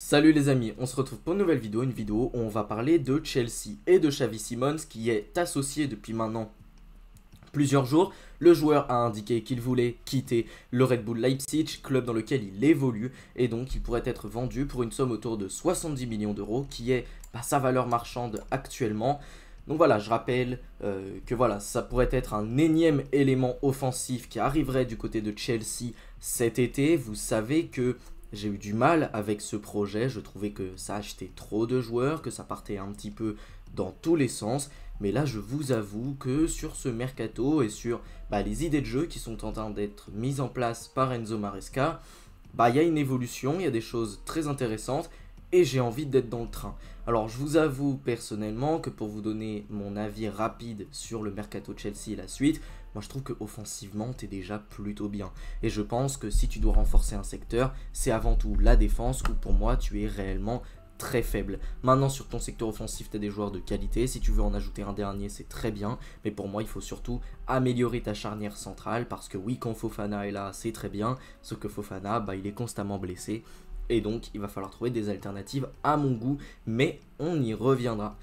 Salut les amis, on se retrouve pour une nouvelle vidéo, où on va parler de Chelsea et de Xavi Simons qui est associé depuis maintenant plusieurs jours. Le joueur a indiqué qu'il voulait quitter le Red Bull Leipzig, club dans lequel il évolue, et donc il pourrait être vendu pour une somme autour de 70 millions d'euros qui est sa valeur marchande actuellement. Donc voilà, je rappelle que voilà, ça pourrait être un énième élément offensif qui arriverait du côté de Chelsea cet été. Vous savez que j'ai eu du mal avec ce projet, je trouvais que ça achetait trop de joueurs, que ça partait un petit peu dans tous les sens. Mais là, je vous avoue que sur ce mercato et sur les idées de jeu qui sont en train d'être mises en place par Enzo Maresca, il y a une évolution, il y a des choses très intéressantes et j'ai envie d'être dans le train. Alors, je vous avoue personnellement que pour vous donner mon avis rapide sur le mercato de Chelsea et la suite, moi je trouve que offensivement tu es déjà plutôt bien. Et je pense que si tu dois renforcer un secteur, c'est avant tout la défense où pour moi tu es réellement très faible. Maintenant sur ton secteur offensif tu as des joueurs de qualité, si tu veux en ajouter un dernier c'est très bien, mais pour moi il faut surtout améliorer ta charnière centrale parce que oui quand Fofana est là c'est très bien, sauf que Fofana il est constamment blessé. Et donc il va falloir trouver des alternatives à mon goût, mais on y reviendra.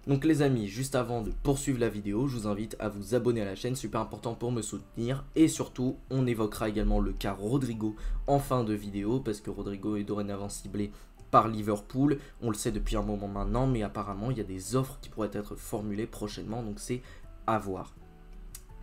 Donc les amis, juste avant de poursuivre la vidéo, je vous invite à vous abonner à la chaîne, super important pour me soutenir. Et surtout, on évoquera également le cas Rodrigo en fin de vidéo, parce que Rodrigo est dorénavant ciblé par Liverpool. On le sait depuis un moment maintenant, mais apparemment il y a des offres qui pourraient être formulées prochainement, donc c'est à voir.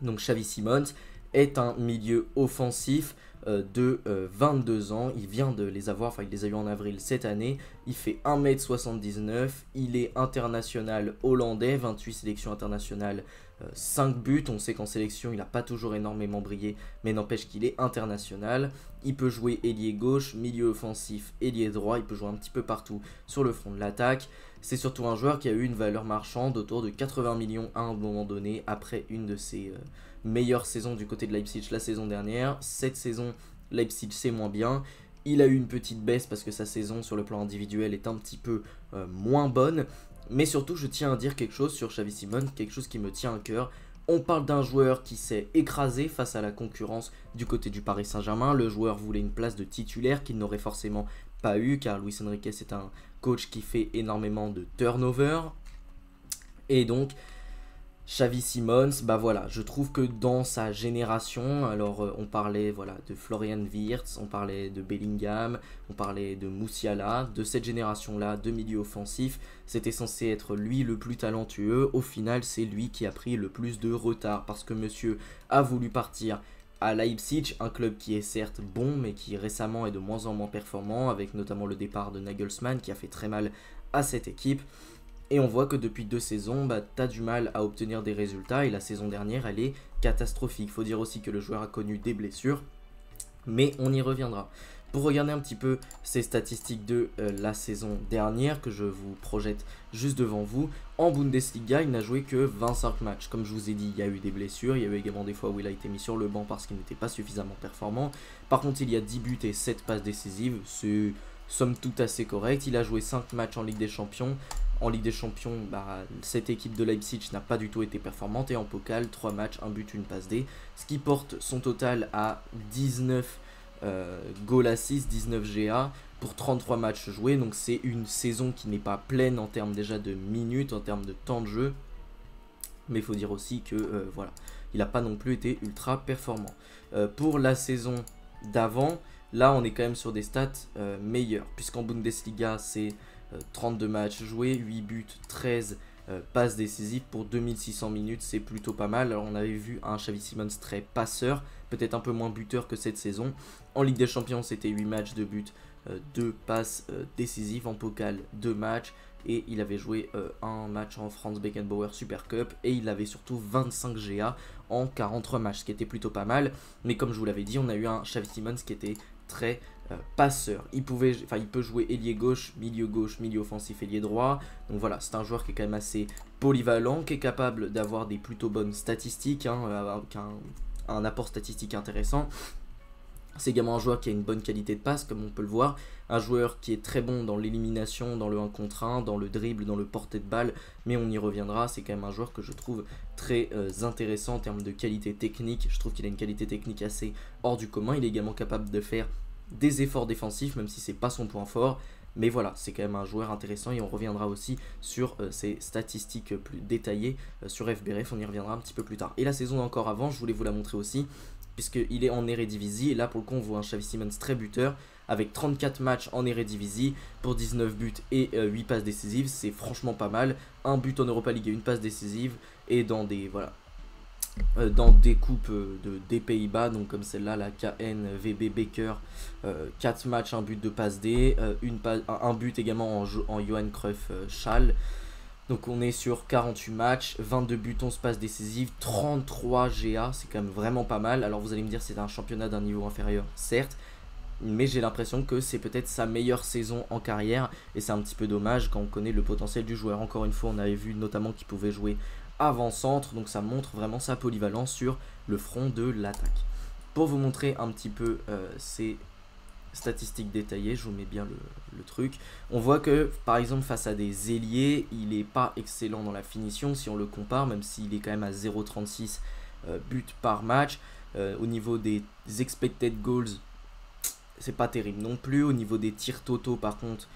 Donc Xavi Simons est un milieu offensif de 22 ans, il vient de les avoir, il les a eu en avril cette année, il fait 1m79, il est international hollandais, 28 sélections internationales, 5 buts, on sait qu'en sélection il n'a pas toujours énormément brillé, mais n'empêche qu'il est international, il peut jouer ailier gauche, milieu offensif, ailier droit, il peut jouer un petit peu partout sur le front de l'attaque. C'est surtout un joueur qui a eu une valeur marchande autour de 80 millions à un moment donné, après une de ses meilleure saison du côté de Leipzig la saison dernière. Cette saison, Leipzig c'est moins bien. Il a eu une petite baisse parce que sa saison sur le plan individuel est un petit peu moins bonne. Mais surtout, je tiens à dire quelque chose sur Xavi Simons, quelque chose qui me tient à cœur. On parle d'un joueur qui s'est écrasé face à la concurrence du côté du Paris Saint-Germain. Le joueur voulait une place de titulaire qu'il n'aurait forcément pas eu car Luis Enrique est un coach qui fait énormément de turnover. Et donc, Xavi Simons, voilà, je trouve que dans sa génération, alors on parlait de Florian Wirtz, on parlait de Bellingham, on parlait de Musiala, de cette génération-là, de milieu offensif, c'était censé être lui le plus talentueux. Au final, c'est lui qui a pris le plus de retard parce que monsieur a voulu partir à Leipzig, un club qui est certes bon, mais qui récemment est de moins en moins performant, avec notamment le départ de Nagelsmann qui a fait très mal à cette équipe. Et on voit que depuis 2 saisons, tu as du mal à obtenir des résultats et la saison dernière, elle est catastrophique. Il faut dire aussi que le joueur a connu des blessures, mais on y reviendra. Pour regarder un petit peu ces statistiques de la saison dernière, que je vous projette juste devant vous, en Bundesliga, il n'a joué que 25 matchs. Comme je vous ai dit, il y a eu des blessures, il y a eu également des fois où il a été mis sur le banc parce qu'il n'était pas suffisamment performant. Par contre, il y a 10 buts et 7 passes décisives, c'est somme toute assez correct. Il a joué 5 matchs en Ligue des Champions. En Ligue des Champions, cette équipe de Leipzig n'a pas du tout été performante. Et en Pokal, 3 matchs, 1 but, 1 passe D. Ce qui porte son total à 19 goal assist, 19 GA pour 33 matchs joués. Donc c'est une saison qui n'est pas pleine en termes déjà de minutes, en termes de temps de jeu. Mais il faut dire aussi que voilà, il n'a pas non plus été ultra performant. Pour la saison d'avant, là on est quand même sur des stats meilleures. Puisqu'en Bundesliga c'est 32 matchs joués, 8 buts, 13 passes décisives pour 2600 minutes, c'est plutôt pas mal. Alors on avait vu un Xavi Simons très passeur, peut-être un peu moins buteur que cette saison. En Ligue des Champions c'était 8 matchs, 2 buts, 2 passes décisives. En Pokal 2 matchs et il avait joué un match en Franz Beckenbauer Super Cup et il avait surtout 25 GA en 43 matchs, ce qui était plutôt pas mal. Mais comme je vous l'avais dit, on a eu un Xavi Simons qui était très passeur. Il peut jouer ailier gauche, milieu offensif, ailier droit. Donc voilà, c'est un joueur qui est quand même assez polyvalent, qui est capable d'avoir des plutôt bonnes statistiques, avec un apport statistique intéressant. C'est également un joueur qui a une bonne qualité de passe, comme on peut le voir. Un joueur qui est très bon dans l'élimination, dans le 1 contre 1, dans le dribble, dans le porté de balle. Mais on y reviendra, c'est quand même un joueur que je trouve très intéressant en termes de qualité technique. Je trouve qu'il a une qualité technique assez hors du commun. Il est également capable de faire des efforts défensifs, même si c'est pas son point fort. Mais voilà, c'est quand même un joueur intéressant et on reviendra aussi sur ses statistiques plus détaillées sur FBref, on y reviendra un petit peu plus tard. Et la saison encore avant, je voulais vous la montrer aussi, puisqu'il est en Eredivisie, et là pour le coup on voit un Xavi Simons très buteur, avec 34 matchs en Eredivisie, pour 19 buts et 8 passes décisives, c'est franchement pas mal. Un but en Europa League et une passe décisive, et dans des, voilà, dans des coupes des Pays-Bas, donc comme celle-là, la KNVB Beker, 4 matchs, un but de passe D, un but également en Johan Cruyff Schall. Donc on est sur 48 matchs, 22 buts, 11 passes décisives, 33 GA, c'est quand même vraiment pas mal. Alors vous allez me dire c'est un championnat d'un niveau inférieur, certes, mais j'ai l'impression que c'est peut-être sa meilleure saison en carrière et c'est un petit peu dommage quand on connaît le potentiel du joueur. Encore une fois, on avait vu notamment qu'il pouvait jouer avant-centre, donc ça montre vraiment sa polyvalence sur le front de l'attaque. Pour vous montrer un petit peu ses statistiques détaillées, je vous mets bien le truc. On voit que par exemple face à des ailiers, il n'est pas excellent dans la finition si on le compare, même s'il est quand même à 0,36 buts par match. Au niveau des expected goals, c'est pas terrible non plus. Au niveau des tirs totaux par contre,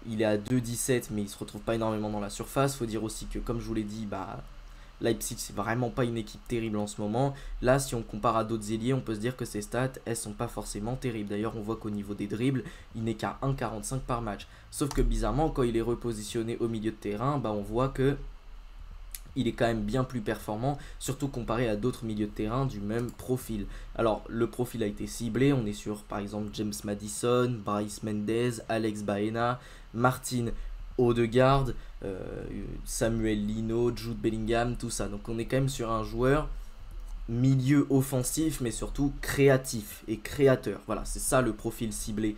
il est à 2,17 mais il se retrouve pas énormément dans la surface. Faut dire aussi que comme je vous l'ai dit, Leipzig c'est vraiment pas une équipe terrible en ce moment. Là si on compare à d'autres ailiers, on peut se dire que ses stats elles sont pas forcément terribles. D'ailleurs on voit qu'au niveau des dribbles, il n'est qu'à 1,45 par match. Sauf que bizarrement quand il est repositionné au milieu de terrain, on voit que il est quand même bien plus performant, surtout comparé à d'autres milieux de terrain du même profil. Alors le profil a été ciblé, on est sur par exemple James Maddison, Bryce Mendes, Alex Baena, Martin Odegaard, Samuel Lino, Jude Bellingham, tout ça. Donc on est quand même sur un joueur milieu offensif mais surtout créatif et créateur. Voilà, c'est ça le profil ciblé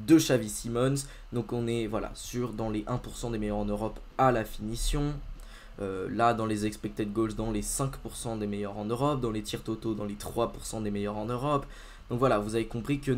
de Xavi Simons. Donc on est dans les 1% des meilleurs en Europe à la finition. Là dans les expected goals dans les 5% des meilleurs en Europe, dans les tirs totaux dans les 3% des meilleurs en Europe. Donc voilà, vous avez compris que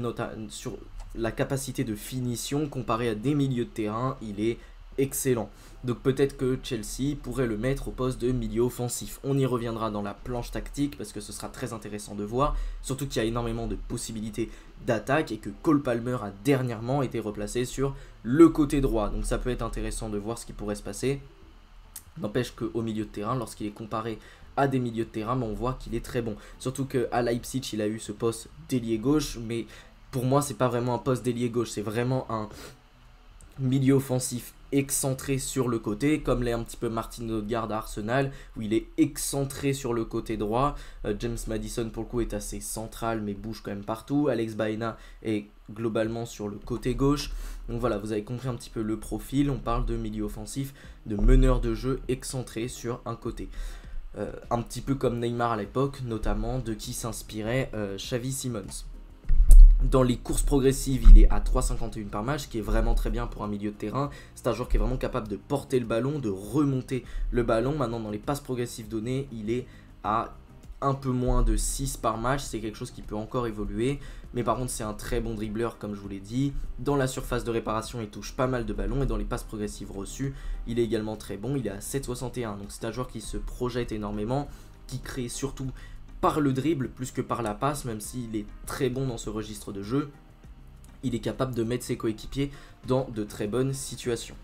sur la capacité de finition comparé à des milieux de terrain, il est excellent. Donc peut-être que Chelsea pourrait le mettre au poste de milieu offensif. On y reviendra dans la planche tactique parce que ce sera très intéressant de voir. Surtout qu'il y a énormément de possibilités d'attaque et que Cole Palmer a dernièrement été replacé sur le côté droit. Donc ça peut être intéressant de voir ce qui pourrait se passer. N'empêche qu'au milieu de terrain, lorsqu'il est comparé à des milieux de terrain, on voit qu'il est très bon. Surtout qu'à Leipzig, il a eu ce poste d'ailier gauche, mais pour moi, c'est pas vraiment un poste d'ailier gauche, c'est vraiment un milieu offensif excentré sur le côté, comme l'est un petit peu Martin Odegaard à Arsenal, où il est excentré sur le côté droit. James Maddison, pour le coup, est assez central, mais bouge quand même partout. Alex Baena est globalement sur le côté gauche. Donc voilà, vous avez compris un petit peu le profil. On parle de milieu offensif, de meneur de jeu excentré sur un côté. Un petit peu comme Neymar à l'époque, notamment, de qui s'inspirait Xavi Simons. Dans les courses progressives, il est à 3,51 par match, ce qui est vraiment très bien pour un milieu de terrain. C'est un joueur qui est vraiment capable de porter le ballon, de remonter le ballon. Maintenant, dans les passes progressives données, il est à un peu moins de 6 par match. C'est quelque chose qui peut encore évoluer. Mais par contre, c'est un très bon dribbleur, comme je vous l'ai dit. Dans la surface de réparation, il touche pas mal de ballons. Et dans les passes progressives reçues, il est également très bon. Il est à 7,61. Donc c'est un joueur qui se projette énormément, qui crée surtout par le dribble plus que par la passe, même s'il est très bon dans ce registre de jeu, il est capable de mettre ses coéquipiers dans de très bonnes situations.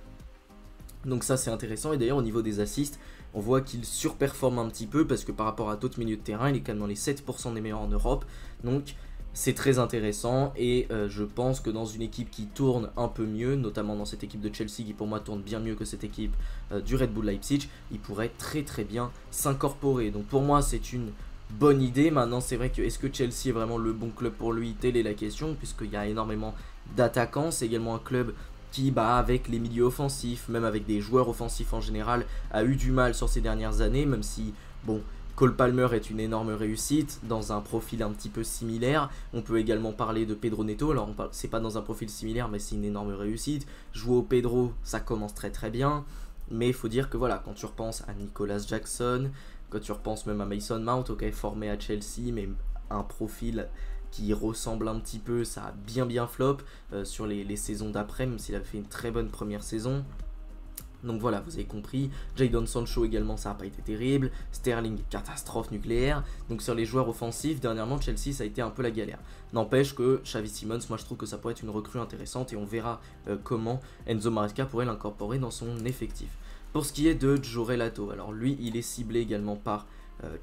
Donc ça c'est intéressant, et d'ailleurs au niveau des assists, on voit qu'il surperforme un petit peu, parce que par rapport à d'autres milieux de terrain, il est quand même dans les 7% des meilleurs en Europe, donc c'est très intéressant, et je pense que dans une équipe qui tourne un peu mieux, notamment dans cette équipe de Chelsea qui pour moi tourne bien mieux que cette équipe du Red Bull Leipzig, il pourrait très très bien s'incorporer. Donc pour moi c'est une bonne idée. Maintenant c'est vrai que est-ce que Chelsea est vraiment le bon club pour lui, telle est la question, puisqu'il y a énormément d'attaquants. C'est également un club qui avec les milieux offensifs, même avec des joueurs offensifs en général, a eu du mal sur ces dernières années, même si bon, Cole Palmer est une énorme réussite dans un profil un petit peu similaire. On peut également parler de Pedro Neto, alors c'est pas dans un profil similaire mais c'est une énorme réussite. Jouer au Pedro, ça commence très très bien, mais il faut dire que voilà, quand tu repenses à Nicolas Jackson, quand tu repenses même à Mason Mount, ok, formé à Chelsea, mais un profil qui ressemble un petit peu, ça a bien flop sur les saisons d'après, même s'il avait fait une très bonne première saison. Donc voilà, vous avez compris, Jadon Sancho également, ça n'a pas été terrible, Sterling, catastrophe nucléaire. Donc sur les joueurs offensifs, dernièrement, Chelsea, ça a été un peu la galère. N'empêche que Xavi Simons, moi je trouve que ça pourrait être une recrue intéressante et on verra comment Enzo Maresca pourrait l'incorporer dans son effectif. Pour ce qui est de Jorge Lato, alors lui, il est ciblé également par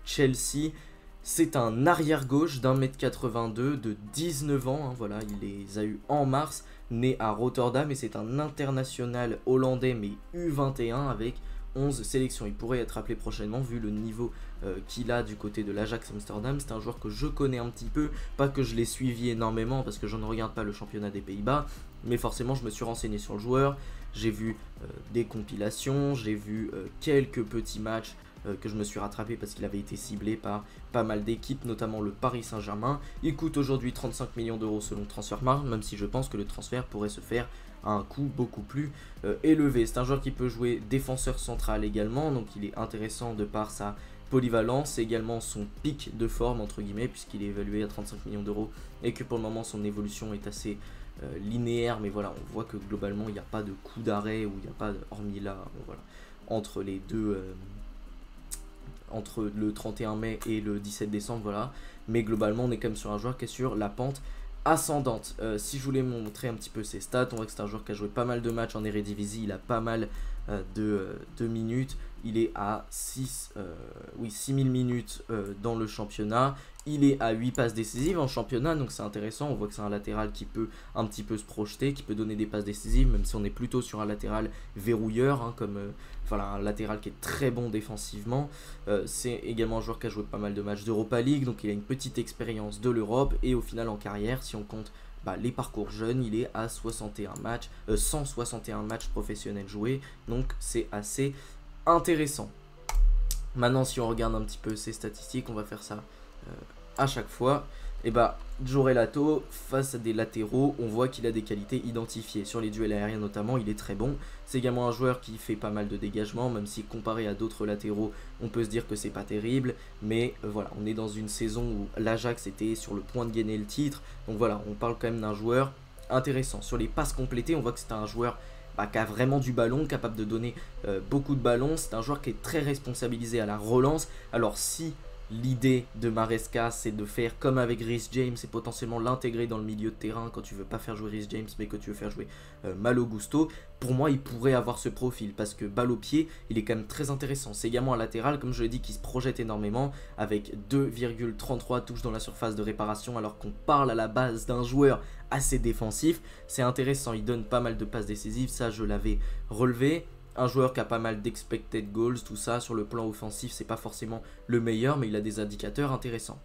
Chelsea. C'est un arrière-gauche d'1m82 de 19 ans, hein, voilà, il les a eu en mars, né à Rotterdam et c'est un international hollandais mais U21 avec 11 sélections. Il pourrait être appelé prochainement vu le niveau qu'il a du côté de l'Ajax Amsterdam. C'est un joueur que je connais un petit peu, pas que je l'ai suivi énormément parce que je ne regarde pas le championnat des Pays-Bas, mais forcément je me suis renseigné sur le joueur, j'ai vu des compilations, j'ai vu quelques petits matchs que je me suis rattrapé parce qu'il avait été ciblé par pas mal d'équipes, notamment le Paris Saint-Germain. Il coûte aujourd'hui 35 millions d'euros selon Transfermarkt, même si je pense que le transfert pourrait se faire à un coût beaucoup plus élevé. C'est un joueur qui peut jouer défenseur central également, donc il est intéressant de par sa polyvalence, également son pic de forme entre guillemets, puisqu'il est évalué à 35 millions d'euros et que pour le moment son évolution est assez linéaire, mais voilà, on voit que globalement il n'y a pas de coup d'arrêt, ou il n'y a pas, hormis là, voilà, entre les deux... entre le 31 mai et le 17 décembre, voilà. Mais globalement, on est quand même sur un joueur qui est sur la pente ascendante. Si je voulais montrer un petit peu ses stats, on voit que c'est un joueur qui a joué pas mal de matchs en Eredivisie, il a pas mal de minutes. Il est à 6000 minutes dans le championnat. Il est à 8 passes décisives en championnat, donc c'est intéressant. On voit que c'est un latéral qui peut un petit peu se projeter, qui peut donner des passes décisives, même si on est plutôt sur un latéral verrouilleur, hein, comme voilà, un latéral qui est très bon défensivement. C'est également un joueur qui a joué pas mal de matchs d'Europa League, donc il a une petite expérience de l'Europe, et au final en carrière, si on compte les parcours jeunes, il est à 161 matchs professionnels joués, donc c'est assez intéressant. Maintenant, si on regarde un petit peu ses statistiques, on va faire ça à chaque fois. Et Jorge Lato, face à des latéraux, on voit qu'il a des qualités identifiées. Sur les duels aériens notamment, il est très bon. C'est également un joueur qui fait pas mal de dégagements, même si comparé à d'autres latéraux, on peut se dire que c'est pas terrible. Mais voilà, on est dans une saison où l'Ajax était sur le point de gagner le titre. Donc voilà, on parle quand même d'un joueur intéressant. Sur les passes complétées, on voit que c'est un joueur qui a vraiment du ballon, capable de donner beaucoup de ballons. C'est un joueur qui est très responsabilisé à la relance. Alors si l'idée de Maresca, c'est de faire comme avec Reece James et potentiellement l'intégrer dans le milieu de terrain quand tu veux pas faire jouer Reece James mais que tu veux faire jouer Malo Gusto, pour moi il pourrait avoir ce profil parce que balle au pied, il est quand même très intéressant. C'est également un latéral, comme je l'ai dit, qui se projette énormément avec 2,33 touches dans la surface de réparation, alors qu'on parle à la base d'un joueur assez défensif. C'est intéressant, il donne pas mal de passes décisives, ça je l'avais relevé. Un joueur qui a pas mal d'expected goals, tout ça, sur le plan offensif, c'est pas forcément le meilleur, mais il a des indicateurs intéressants.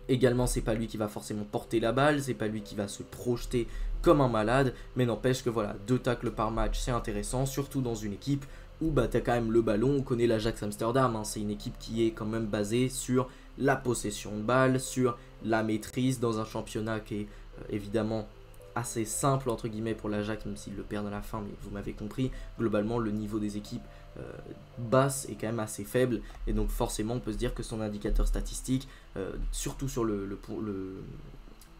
Également, c'est pas lui qui va forcément porter la balle, c'est pas lui qui va se projeter comme un malade, mais n'empêche que voilà, 2 tacles par match, c'est intéressant, surtout dans une équipe où t'as quand même le ballon. On connaît l'Ajax Amsterdam, hein, c'est une équipe qui est quand même basée sur la possession de balle, sur la maîtrise, dans un championnat qui est évidemment assez simple entre guillemets pour l'Ajax, même s'ils le perdent à la fin, mais vous m'avez compris, globalement le niveau des équipes basses est quand même assez faible, et donc forcément on peut se dire que son indicateur statistique, surtout sur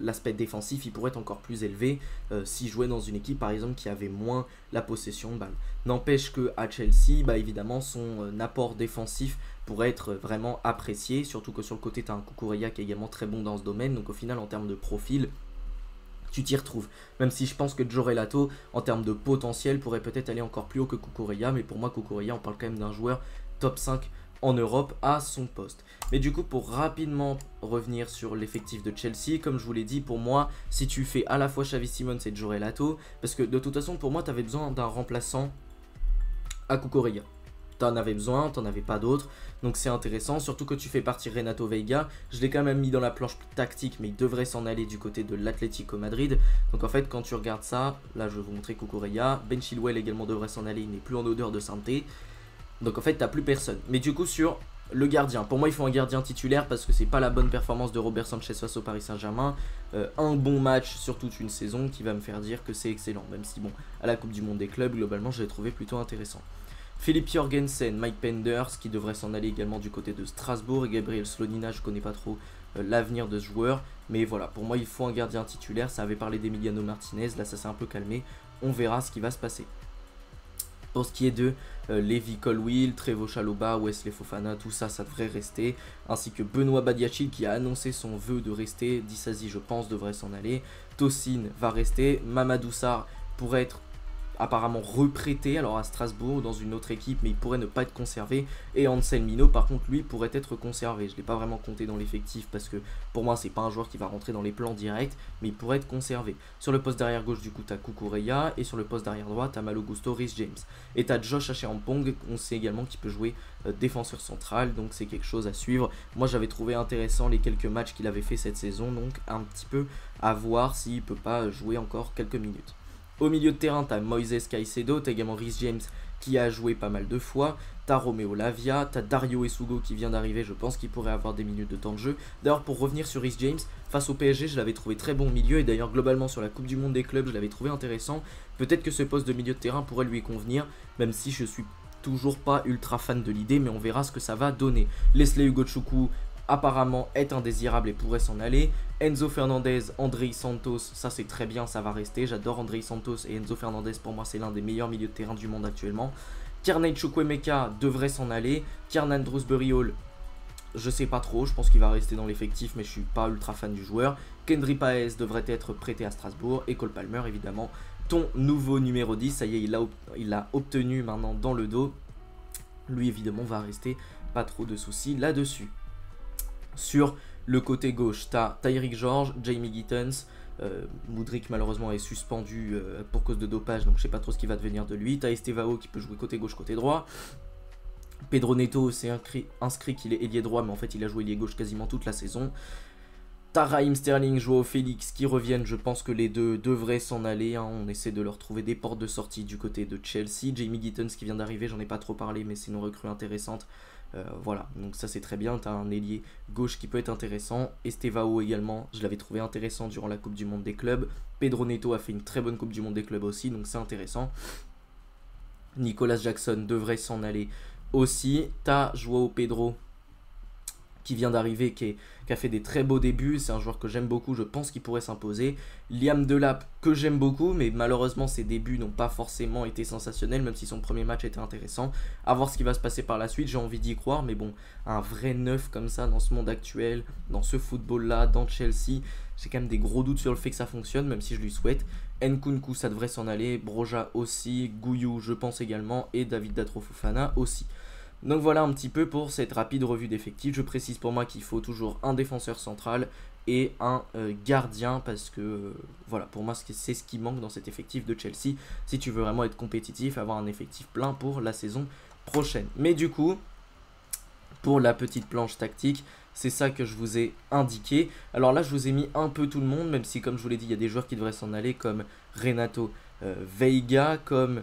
l'aspect défensif, il pourrait être encore plus élevé s'il jouait dans une équipe par exemple qui avait moins la possession de balle. N'empêche que à Chelsea, évidemment son apport défensif pourrait être vraiment apprécié, surtout que sur le côté tu as un Cucurella qui est également très bon dans ce domaine, donc au final en termes de profil, tu t'y retrouves. Même si je pense que Jorge Lato, en termes de potentiel, pourrait peut-être aller encore plus haut que Cucurella. Mais pour moi, Cucurella, on parle quand même d'un joueur top 5 en Europe à son poste. Mais du coup, pour rapidement revenir sur l'effectif de Chelsea, comme je vous l'ai dit, pour moi, si tu fais à la fois Xavi Simons et Jorge Lato, parce que de toute façon, pour moi, tu avais besoin d'un remplaçant à Cucurella. T'en avais besoin, t'en avais pas d'autres, donc c'est intéressant, surtout que tu fais partir Renato Veiga. Je l'ai quand même mis dans la planche tactique, mais il devrait s'en aller du côté de l'Atlético Madrid. Donc en fait, quand tu regardes ça, là je vais vous montrer Cucurella, Ben Chilwell également devrait s'en aller, il n'est plus en odeur de sainteté. Donc en fait, t'as plus personne. Mais du coup, sur le gardien, pour moi il faut un gardien titulaire parce que c'est pas la bonne performance de Robert Sanchez face au Paris Saint-Germain. Un bon match sur toute une saison qui va me faire dire que c'est excellent, même si bon, à la Coupe du Monde des clubs, globalement je l'ai trouvé plutôt intéressant. Philippe Jorgensen, Mike Penders qui devrait s'en aller également du côté de Strasbourg, et Gabriel Slonina, je connais pas trop l'avenir de ce joueur, mais voilà, pour moi il faut un gardien titulaire. Ça avait parlé d'Emiliano Martinez, là ça s'est un peu calmé, on verra ce qui va se passer. Pour ce qui est de Levi Colwill, Trevoh Chalobah, Wesley Fofana, tout ça, ça devrait rester. Ainsi que Benoît Badiachil qui a annoncé son vœu de rester. Disasi, je pense, devrait s'en aller. Tosin va rester. Mamadou Sarr pourrait être apparemment reprêté alors à Strasbourg dans une autre équipe, mais il pourrait ne pas être conservé. Et Ansel Mino par contre lui pourrait être conservé. Je ne l'ai pas vraiment compté dans l'effectif parce que pour moi c'est pas un joueur qui va rentrer dans les plans directs, mais il pourrait être conservé. Sur le poste d'arrière gauche du coup t'as Kukureya, et sur le poste d'arrière droit t'as Malo Gusto, Reece James. Et t'as Josh Acheampong, on sait également qu'il peut jouer défenseur central, donc c'est quelque chose à suivre. Moi j'avais trouvé intéressant les quelques matchs qu'il avait fait cette saison, donc un petit peu à voir s'il peut pas jouer encore quelques minutes. Au milieu de terrain, tu as Moises Caicedo, tu as également Reece James qui a joué pas mal de fois, tu as Romeo Lavia, tu as Dario Esugo qui vient d'arriver, je pense qu'il pourrait avoir des minutes de temps de jeu. D'ailleurs, pour revenir sur Reece James, face au PSG, je l'avais trouvé très bon au milieu, et d'ailleurs globalement sur la Coupe du Monde des clubs, je l'avais trouvé intéressant. Peut-être que ce poste de milieu de terrain pourrait lui convenir, même si je suis toujours pas ultra fan de l'idée, mais on verra ce que ça va donner. Leslie Ugochukwu apparemment est indésirable et pourrait s'en aller. Enzo Fernandez, Andrei Santos, ça c'est très bien, ça va rester. J'adore Andrei Santos et Enzo Fernandez, pour moi c'est l'un des meilleurs milieux de terrain du monde actuellement. Kearney Chukwuemeka devrait s'en aller. Kiernan Dewsbury Hall, je sais pas trop, je pense qu'il va rester dans l'effectif, mais je suis pas ultra fan du joueur. Kendry Paez devrait être prêté à Strasbourg. Et Cole Palmer évidemment, ton nouveau numéro 10, ça y est, il l'a obtenu maintenant dans le dos. Lui évidemment va rester, pas trop de soucis là-dessus. Sur le côté gauche, tu as Tyrick George, Jamie Gittens. Mudryk malheureusement est suspendu pour cause de dopage, donc je sais pas trop ce qui va devenir de lui. Tu as Estevao qui peut jouer côté gauche, côté droit. Pedro Neto s'est inscrit qu'il est ailier droit, mais en fait il a joué ailier gauche quasiment toute la saison. T'as Raheem Sterling, Joao Félix qui reviennent, je pense que les deux devraient s'en aller, hein. On essaie de leur trouver des portes de sortie du côté de Chelsea. Jamie Gittens qui vient d'arriver, j'en ai pas trop parlé, mais c'est une recrue intéressante. Voilà, donc ça c'est très bien, tu as un ailier gauche qui peut être intéressant. Estevao également, je l'avais trouvé intéressant durant la Coupe du Monde des clubs. Pedro Neto a fait une très bonne Coupe du Monde des clubs aussi, donc c'est intéressant. Nicolas Jackson devrait s'en aller aussi. Tu as Joao Pedro qui vient d'arriver, qui a fait des très beaux débuts, c'est un joueur que j'aime beaucoup, je pense qu'il pourrait s'imposer. Liam Delap, que j'aime beaucoup, mais malheureusement ses débuts n'ont pas forcément été sensationnels, même si son premier match était intéressant. À voir ce qui va se passer par la suite, j'ai envie d'y croire, mais bon, un vrai neuf comme ça dans ce monde actuel, dans ce football-là, dans Chelsea, j'ai quand même des gros doutes sur le fait que ça fonctionne, même si je lui souhaite. Nkunku, ça devrait s'en aller, Broja aussi, Gouillou, je pense également, et David Datro Fofana aussi. Donc voilà un petit peu pour cette rapide revue d'effectifs. Je précise pour moi qu'il faut toujours un défenseur central et un gardien, parce que voilà, pour moi c'est ce qui manque dans cet effectif de Chelsea si tu veux vraiment être compétitif, avoir un effectif plein pour la saison prochaine. Mais du coup, pour la petite planche tactique, c'est ça que je vous ai indiqué. Alors là je vous ai mis un peu tout le monde, même si comme je vous l'ai dit il y a des joueurs qui devraient s'en aller, comme Renato Veiga, comme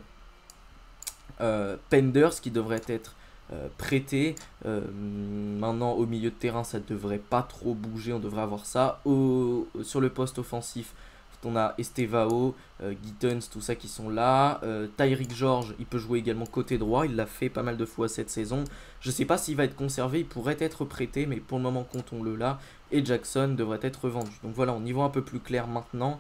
Penders qui devrait être prêté. Maintenant au milieu de terrain ça devrait pas trop bouger, on devrait avoir ça. Sur le poste offensif on a Estevao, Gittens, tout ça qui sont là. Tyrick George, il peut jouer également côté droit, il l'a fait pas mal de fois cette saison. Je sais pas s'il va être conservé, il pourrait être prêté, mais pour le moment comptons-le là. Et Jackson devrait être revendu. Donc voilà, on y voit un peu plus clair maintenant.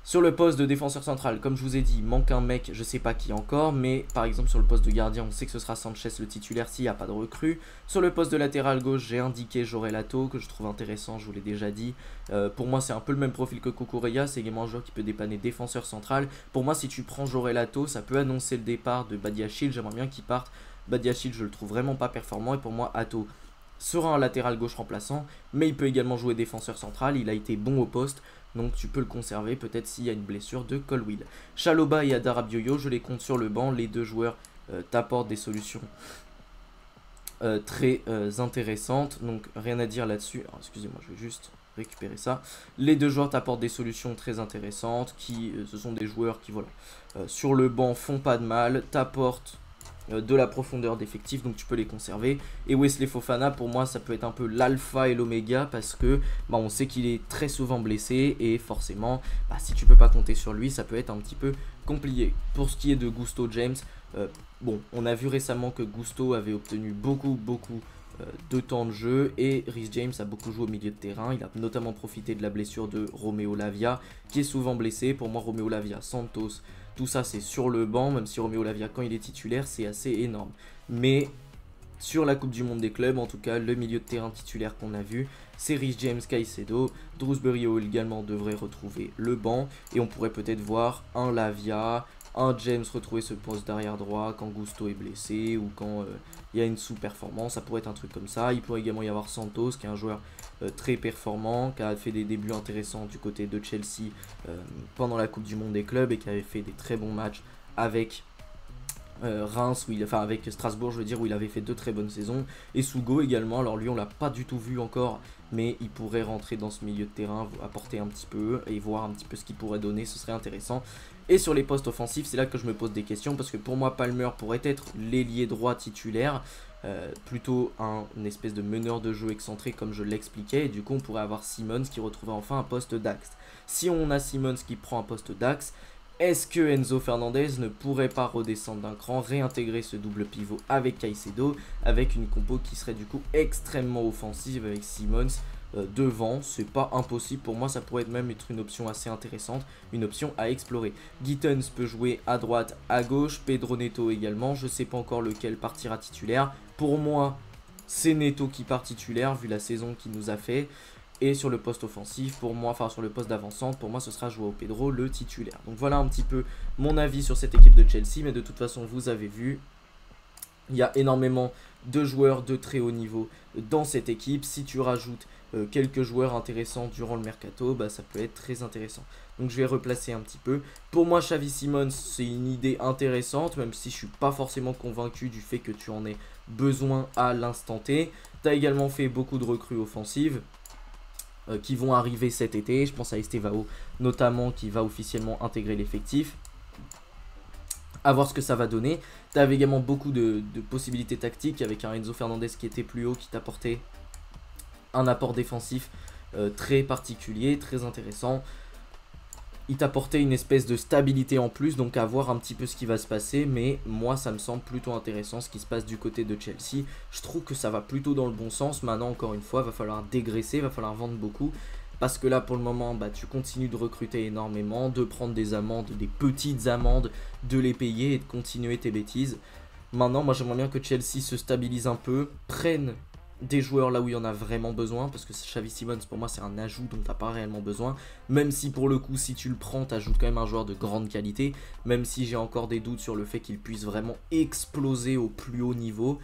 Sur le poste de défenseur central, comme je vous ai dit, il manque un mec, je sais pas qui encore, mais par exemple sur le poste de gardien, on sait que ce sera Sanchez le titulaire s'il n'y a pas de recrue. Sur le poste de latéral gauche, j'ai indiqué Jorel Ato, que je trouve intéressant, je vous l'ai déjà dit. Pour moi, c'est un peu le même profil que Kukureya, c'est également un joueur qui peut dépanner défenseur central. Pour moi, si tu prends Jorel Ato, ça peut annoncer le départ de Badiachil, j'aimerais bien qu'il parte. Badiachil, je le trouve vraiment pas performant, et pour moi, Ato sera un latéral gauche remplaçant, mais il peut également jouer défenseur central, il a été bon au poste. Donc tu peux le conserver peut-être s'il y a une blessure de Colwill. Chalobah et Adar Abioyo, je les compte sur le banc. Les deux joueurs t'apportent des solutions très intéressantes. Donc rien à dire là-dessus. Excusez-moi, je vais juste récupérer ça. Les deux joueurs t'apportent des solutions très intéressantes. Ce sont des joueurs qui, voilà, sur le banc font pas de mal, t'apportent de la profondeur d'effectif, donc tu peux les conserver. Et Wesley Fofana, pour moi ça peut être un peu l'alpha et l'oméga, parce que on sait qu'il est très souvent blessé, et forcément si tu peux pas compter sur lui, ça peut être un petit peu compliqué. Pour ce qui est de Gusto James, bon, on a vu récemment que Gusto avait obtenu beaucoup de temps de jeu, et Reece James a beaucoup joué au milieu de terrain. Il a notamment profité de la blessure de Romeo Lavia, qui est souvent blessé. Pour moi, Romeo Lavia, Santos, tout ça c'est sur le banc, même si Romeo Lavia quand il est titulaire c'est assez énorme. Mais sur la Coupe du Monde des clubs, en tout cas, le milieu de terrain titulaire qu'on a vu, c'est Rhys James, Caicedo. Drewsbury Hall également devrait retrouver le banc. Et on pourrait peut-être voir un Lavia, un James retrouver ce poste d'arrière droit quand Gusto est blessé ou quand il y a une sous-performance. Ça pourrait être un truc comme ça. Il pourrait également y avoir Santos, qui est un joueur très performant, qui a fait des débuts intéressants du côté de Chelsea pendant la Coupe du Monde des clubs et qui avait fait des très bons matchs avec Reims, enfin avec Strasbourg je veux dire, où il avait fait 2 très bonnes saisons. Et Sugo également, alors lui on l'a pas du tout vu encore, mais il pourrait rentrer dans ce milieu de terrain, apporter un petit peu et voir un petit peu ce qu'il pourrait donner, ce serait intéressant. Et sur les postes offensifs, c'est là que je me pose des questions, parce que pour moi Palmer pourrait être l'ailier droit titulaire, plutôt une espèce de meneur de jeu excentré comme je l'expliquais, et du coup on pourrait avoir Simons qui retrouverait enfin un poste d'axe. Si on a Simons qui prend un poste d'axe, est-ce que Enzo Fernandez ne pourrait pas redescendre d'un cran, réintégrer ce double pivot avec Caicedo, avec une compo qui serait du coup extrêmement offensive avec Simons devant? C'est pas impossible, pour moi ça pourrait même être une option assez intéressante, une option à explorer. Gittens peut jouer à droite, à gauche, Pedro Neto également, je sais pas encore lequel partira titulaire. Pour moi c'est Neto qui part titulaire vu la saison qu'il nous a fait. Et sur le poste offensif, pour moi, enfin sur le poste d'avancante, pour moi ce sera Joao Pedro le titulaire. Donc voilà un petit peu mon avis sur cette équipe de Chelsea, mais de toute façon vous avez vu, il y a énormément de joueurs de très haut niveau dans cette équipe. Si tu rajoutes quelques joueurs intéressants durant le mercato, bah, ça peut être très intéressant. Donc je vais replacer un petit peu. Pour moi Xavi Simons c'est une idée intéressante, même si je suis pas forcément convaincu du fait que tu en aies besoin à l'instant T. Tu as également fait beaucoup de recrues offensives qui vont arriver cet été. Je pense à Estevao notamment qui va officiellement intégrer l'effectif. À voir ce que ça va donner. Tu avais également beaucoup de possibilités tactiques avec un Enzo Fernandez qui était plus haut, qui t'apportait un apport défensif très particulier, très intéressant. Il t'apportait une espèce de stabilité en plus, donc à voir un petit peu ce qui va se passer. Mais moi, ça me semble plutôt intéressant ce qui se passe du côté de Chelsea. Je trouve que ça va plutôt dans le bon sens. Maintenant, encore une fois, il va falloir dégraisser, il va falloir vendre beaucoup. Parce que là, pour le moment, bah, tu continues de recruter énormément, de prendre des amendes, des petites amendes, de les payer et de continuer tes bêtises. Maintenant, moi, j'aimerais bien que Chelsea se stabilise un peu, prenne des joueurs là où il y en a vraiment besoin, parce que Xavi Simons pour moi c'est un ajout dont tu n'as pas réellement besoin, même si pour le coup si tu le prends tu ajoutes quand même un joueur de grande qualité, même si j'ai encore des doutes sur le fait qu'il puisse vraiment exploser au plus haut niveau.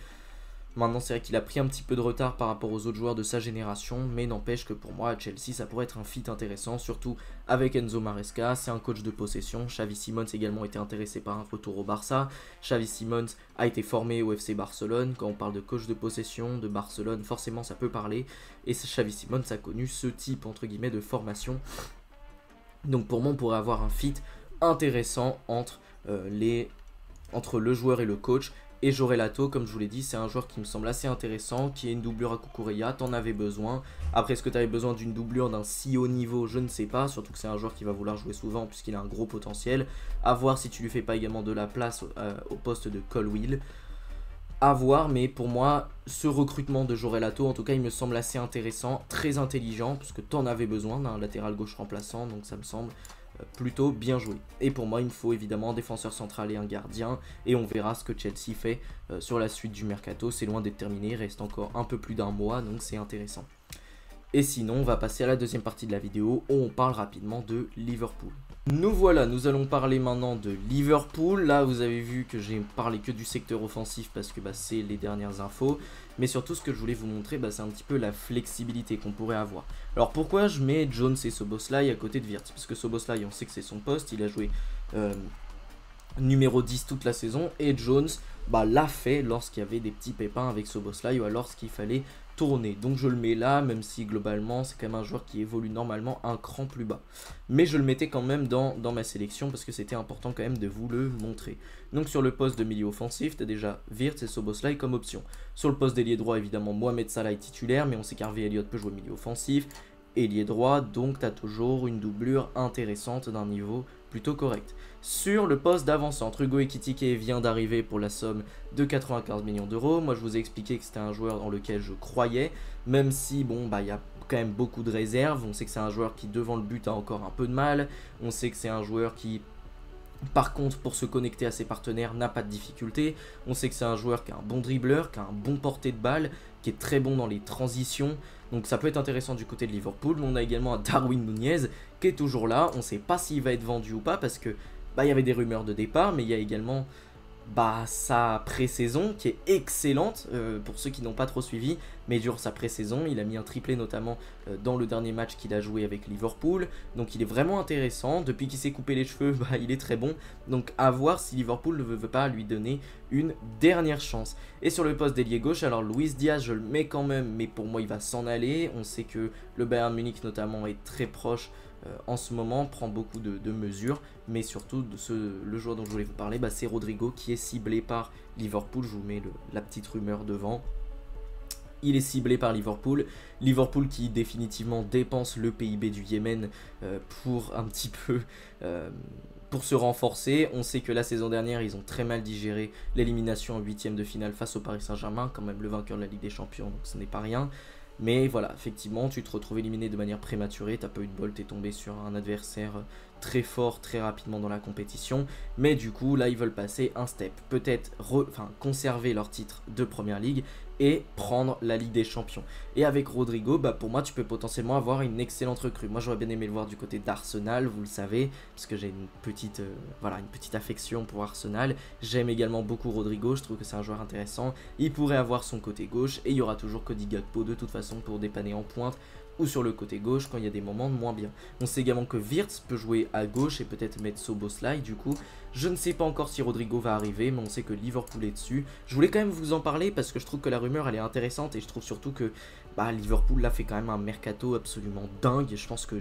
Maintenant c'est vrai qu'il a pris un petit peu de retard par rapport aux autres joueurs de sa génération, mais n'empêche que pour moi à Chelsea ça pourrait être un fit intéressant, surtout avec Enzo Maresca, c'est un coach de possession. Xavi Simons également été intéressé par un retour au Barça. Xavi Simons a été formé au FC Barcelone. Quand on parle de coach de possession de Barcelone, forcément ça peut parler, et Xavi Simons a connu ce type entre guillemets de formation. Donc pour moi on pourrait avoir un fit intéressant entre le joueur et le coach. Et Jorelato, comme je vous l'ai dit, c'est un joueur qui me semble assez intéressant, qui est une doublure à Cucurella, t'en avais besoin. Après, est-ce que tu avais besoin d'une doublure d'un si haut niveau? Je ne sais pas, surtout que c'est un joueur qui va vouloir jouer souvent puisqu'il a un gros potentiel. À voir si tu lui fais pas également de la place au poste de Colwill. À voir, mais pour moi, ce recrutement de Jorelato, en tout cas, il me semble assez intéressant, très intelligent, parce que t'en avais besoin d'un latéral gauche remplaçant, donc ça me semble plutôt bien joué. Et pour moi il me faut évidemment un défenseur central et un gardien, et on verra ce que Chelsea fait sur la suite du mercato. C'est loin d'être terminé, il reste encore un peu plus d'un mois, donc c'est intéressant. Et sinon on va passer à la deuxième partie de la vidéo où on parle rapidement de Liverpool. Nous voilà, nous allons parler maintenant de Liverpool. Là vous avez vu que j'ai parlé que du secteur offensif parce que c'est les dernières infos. Mais surtout ce que je voulais vous montrer, c'est un petit peu la flexibilité qu'on pourrait avoir. Alors pourquoi je mets Jones et Szoboszlai à côté de Wirtz? Parce que Szoboszlai on sait que c'est son poste, il a joué numéro 10 toute la saison. Et Jones l'a fait lorsqu'il y avait des petits pépins avec Szoboszlai ou alors lorsqu'il fallait tourner. Donc je le mets là, même si globalement c'est quand même un joueur qui évolue normalement un cran plus bas. Mais je le mettais quand même dans ma sélection parce que c'était important quand même de vous le montrer. Donc sur le poste de milieu offensif, tu as déjà Wirtz et Szoboszlai comme option. Sur le poste d'ailier droit, évidemment Mohamed Salah est titulaire, mais on sait qu'Harvey Elliott peut jouer milieu offensif. Ailier droit, donc tu as toujours une doublure intéressante d'un niveau plutôt correct. Sur le poste d'avant-centre, Hugo Ekitike vient d'arriver pour la somme de 95 millions d'euros. Moi je vous ai expliqué que c'était un joueur dans lequel je croyais, même si il y a quand même beaucoup de réserves. On sait que c'est un joueur qui devant le but a encore un peu de mal, on sait que c'est un joueur qui Par contre, pour se connecter à ses partenaires, n'a pas de difficulté. On sait que c'est un joueur qui a un bon dribbleur, qui a un bon porté de balle, qui est très bon dans les transitions. Donc ça peut être intéressant du côté de Liverpool. Mais on a également un Darwin Nunez qui est toujours là. On ne sait pas s'il va être vendu ou pas parce que il y avait des rumeurs de départ, mais il y a également sa pré-saison qui est excellente pour ceux qui n'ont pas trop suivi, mais durant sa pré-saison il a mis un triplé notamment dans le dernier match qu'il a joué avec Liverpool, donc il est vraiment intéressant. Depuis qu'il s'est coupé les cheveux, il est très bon, donc à voir si Liverpool ne veut pas lui donner une dernière chance. Et sur le poste d'ailier gauche, alors Luis Diaz je le mets quand même, mais pour moi il va s'en aller. On sait que le Bayern Munich notamment est très proche en ce moment, prend beaucoup de mesures, mais surtout le joueur dont je voulais vous parler, c'est Rodrigo qui est ciblé par Liverpool. Je vous mets la petite rumeur devant. Il est ciblé par Liverpool. Liverpool qui définitivement dépense le PIB du Yémen pour un petit peu pour se renforcer. On sait que la saison dernière ils ont très mal digéré l'élimination en 8e de finale face au Paris Saint-Germain, quand même le vainqueur de la Ligue des Champions, donc ce n'est pas rien. Mais voilà, effectivement, tu te retrouves éliminé de manière prématurée, t'as pas eu de bol, t'es tombé sur un adversaire très fort, très rapidement dans la compétition. Mais du coup, là, ils veulent passer un step. Peut-être conserver leur titre de Première Ligue et prendre la Ligue des Champions. Et avec Rodrigo, pour moi, tu peux potentiellement avoir une excellente recrue. Moi, j'aurais bien aimé le voir du côté d'Arsenal, vous le savez, parce que j'ai une petite affection pour Arsenal. J'aime également beaucoup Rodrigo, je trouve que c'est un joueur intéressant. Il pourrait avoir son côté gauche et il y aura toujours Cody Gakpo de toute façon pour dépanner en pointe ou sur le côté gauche quand il y a des moments de moins bien. On sait également que Wirtz peut jouer à gauche et peut-être mettre Szoboszlai. Du coup, je ne sais pas encore si Rodrigo va arriver, mais on sait que Liverpool est dessus. Je voulais quand même vous en parler parce que je trouve que la rumeur elle est intéressante et je trouve surtout que Liverpool là fait quand même un mercato absolument dingue. Et je pense que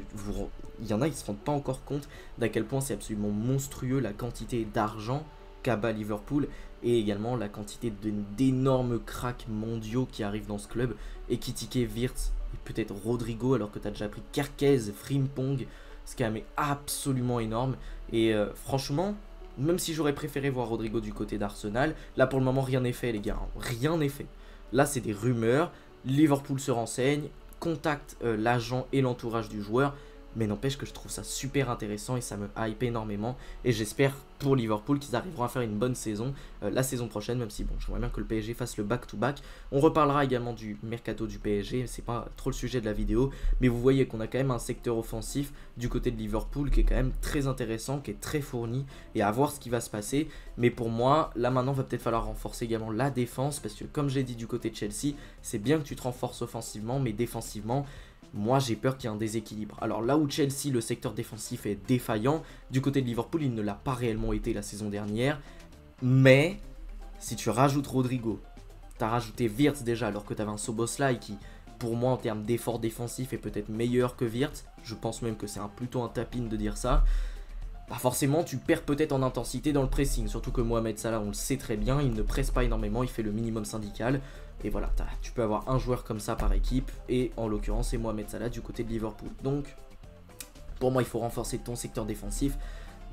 il y en a qui se rendent pas encore compte d'à quel point c'est absolument monstrueux la quantité d'argent qu'a Liverpool et également la quantité d'énormes cracks mondiaux qui arrivent dans ce club. Et Ekitike, Wirtz et peut-être Rodrigo, alors que tu as déjà pris Kerkez, Frimpong, ce qui est absolument énorme. Et franchement, même si j'aurais préféré voir Rodrigo du côté d'Arsenal, là pour le moment rien n'est fait les gars, rien n'est fait. Là c'est des rumeurs, Liverpool se renseigne, contacte l'agent et l'entourage du joueur, mais n'empêche que je trouve ça super intéressant et ça me hype énormément. Et j'espère pour Liverpool qu'ils arriveront à faire une bonne saison la saison prochaine, même si bon, j'aimerais bien que le PSG fasse le back-to-back. On reparlera également du mercato du PSG, c'est pas trop le sujet de la vidéo, mais vous voyez qu'on a quand même un secteur offensif du côté de Liverpool qui est quand même très intéressant, qui est très fourni, et à voir ce qui va se passer. Mais pour moi, là maintenant, va peut-être falloir renforcer également la défense, parce que comme j'ai dit du côté de Chelsea, c'est bien que tu te renforces offensivement, mais défensivement, moi j'ai peur qu'il y ait un déséquilibre. Alors là où Chelsea, le secteur défensif est défaillant, du côté de Liverpool, il ne l'a pas réellement été la saison dernière. Mais si tu rajoutes Rodrigo, tu as rajouté Wirtz déjà alors que tu avais un Szoboszlai qui, pour moi en termes d'effort défensif, est peut-être meilleur que Wirtz. Je pense même que c'est plutôt un tapin de dire ça. Forcément tu perds peut-être en intensité dans le pressing. Surtout que Mohamed Salah, on le sait très bien, il ne presse pas énormément, il fait le minimum syndical. Et voilà, tu peux avoir un joueur comme ça par équipe, et en l'occurrence c'est Mohamed Salah du côté de Liverpool. Donc pour moi il faut renforcer ton secteur défensif,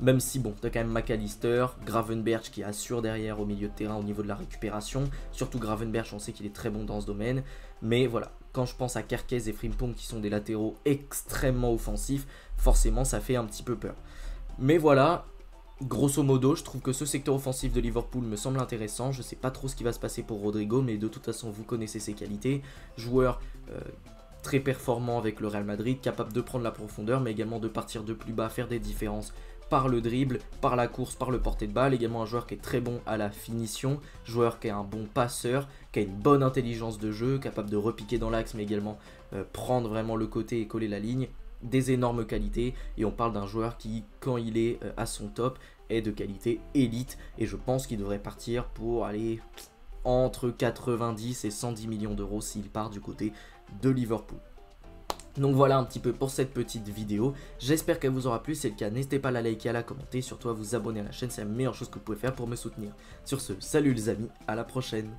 même si bon, tu as quand même McAllister, Gravenberch qui assure derrière au milieu de terrain au niveau de la récupération. Surtout Gravenberch, on sait qu'il est très bon dans ce domaine. Mais voilà, quand je pense à Kerkez et Frimpong qui sont des latéraux extrêmement offensifs, forcément ça fait un petit peu peur. Mais voilà, grosso modo, je trouve que ce secteur offensif de Liverpool me semble intéressant. Je sais pas trop ce qui va se passer pour Rodrigo, mais de toute façon, vous connaissez ses qualités. Joueur très performant avec le Real Madrid, capable de prendre la profondeur, mais également de partir de plus bas, faire des différences par le dribble, par la course, par le porté de balle. Également un joueur qui est très bon à la finition, joueur qui est un bon passeur, qui a une bonne intelligence de jeu, capable de repiquer dans l'axe, mais également prendre vraiment le côté et coller la ligne. Des énormes qualités, et on parle d'un joueur qui, quand il est à son top, est de qualité élite, et je pense qu'il devrait partir pour aller entre 90 et 110 millions d'euros s'il part du côté de Liverpool. Donc voilà un petit peu pour cette petite vidéo, j'espère qu'elle vous aura plu. Si c'est le cas, n'hésitez pas à la liker, à la commenter, surtout à vous abonner à la chaîne, c'est la meilleure chose que vous pouvez faire pour me soutenir. Sur ce, salut les amis, à la prochaine.